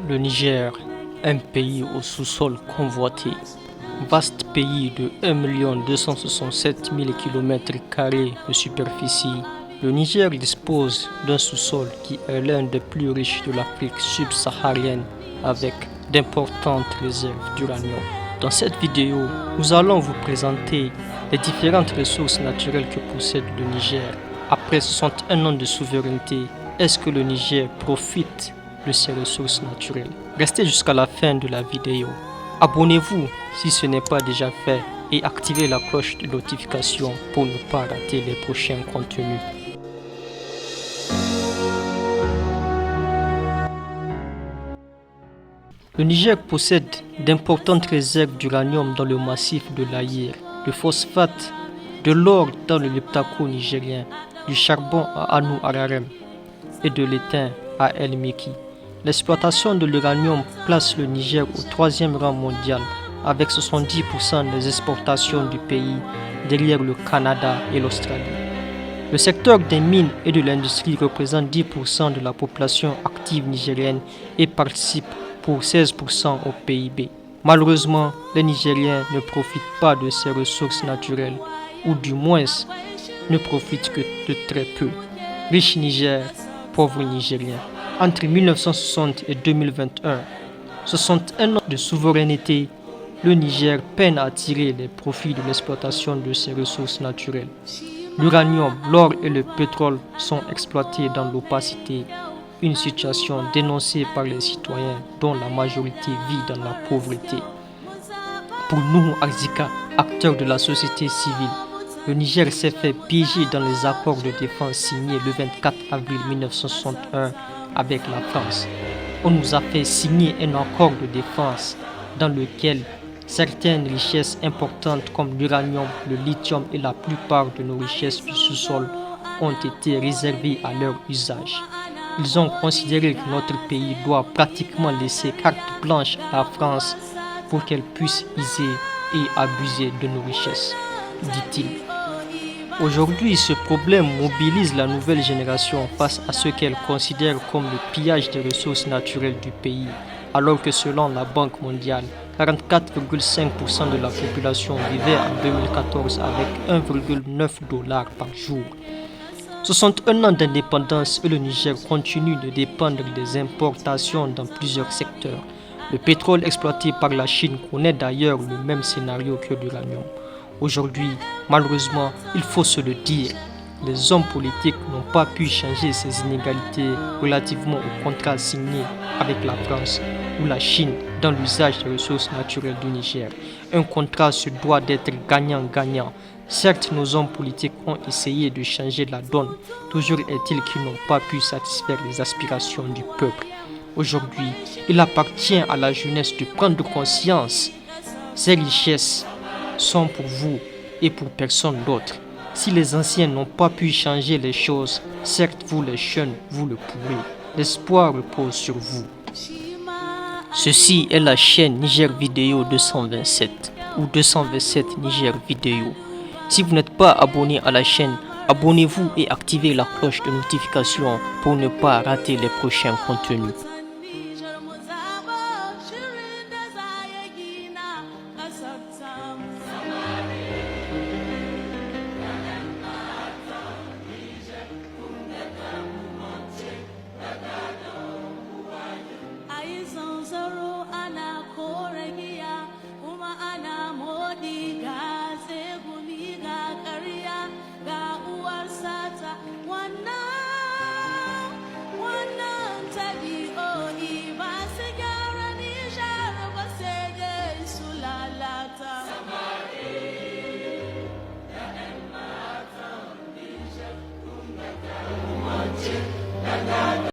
Le Niger, un pays au sous-sol convoité. Vaste pays de 1 267 000 km² de superficie, le Niger dispose d'un sous-sol qui est l'un des plus riches de l'Afrique subsaharienne avec d'importantes réserves d'uranium. Dans cette vidéo, nous allons vous présenter les différentes ressources naturelles que possède le Niger. Après 61 ans de souveraineté, est-ce que le Niger profite de ses ressources naturelles? Restez jusqu'à la fin de la vidéo. Abonnez-vous si ce n'est pas déjà fait et activez la cloche de notification pour ne pas rater les prochains contenus. Le Niger possède d'importantes réserves d'uranium dans le massif de l'Aïr, de phosphate, de l'or dans le Leptako nigérien, du charbon à Anou Ararem et de l'étain à El Meki. L'exploitation de l'uranium place le Niger au 3e rang mondial avec 70% des exportations du pays derrière le Canada et l'Australie. Le secteur des mines et de l'industrie représente 10% de la population active nigérienne et participe pour 16% au PIB. Malheureusement, les Nigériens ne profitent pas de ces ressources naturelles, ou du moins ne profitent que de très peu. Riche Niger, pauvre Nigérien. Entre 1960 et 2021, 61 ans de souveraineté, le Niger peine à tirer les profits de l'exploitation de ses ressources naturelles. L'uranium, l'or et le pétrole sont exploités dans l'opacité, une situation dénoncée par les citoyens dont la majorité vit dans la pauvreté. Pour nous, Arzika, acteurs de la société civile, le Niger s'est fait piéger dans les accords de défense signés le 24 avril 1961 avec la France. On nous a fait signer un accord de défense dans lequel certaines richesses importantes comme l'uranium, le lithium et la plupart de nos richesses du sous-sol ont été réservées à leur usage. Ils ont considéré que notre pays doit pratiquement laisser carte blanche à la France pour qu'elle puisse user et abuser de nos richesses, dit-il. Aujourd'hui, ce problème mobilise la nouvelle génération face à ce qu'elle considère comme le pillage des ressources naturelles du pays, alors que selon la Banque mondiale, 44,5% de la population vivait en 2014 avec 1,9 $ par jour. 61 ans d'indépendance et le Niger continue de dépendre des importations dans plusieurs secteurs. Le pétrole exploité par la Chine connaît d'ailleurs le même scénario que l'uranium. Aujourd'hui, malheureusement, il faut se le dire, les hommes politiques n'ont pas pu changer ces inégalités relativement au contrat signé avec la France ou la Chine dans l'usage des ressources naturelles du Niger. Un contrat se doit d'être gagnant-gagnant. Certes, nos hommes politiques ont essayé de changer la donne, toujours est-il qu'ils n'ont pas pu satisfaire les aspirations du peuple. Aujourd'hui, il appartient à la jeunesse de prendre conscience. Ces richesses sont pour vous et pour personne d'autre. Si les anciens n'ont pas pu changer les choses, certes vous les jeunes, vous le pourrez. L'espoir repose sur vous. Ceci est la chaîne Niger Vidéo 227 ou 227 Niger Vidéo. Si vous n'êtes pas abonné à la chaîne, abonnez-vous et activez la cloche de notification pour ne pas rater les prochains contenus.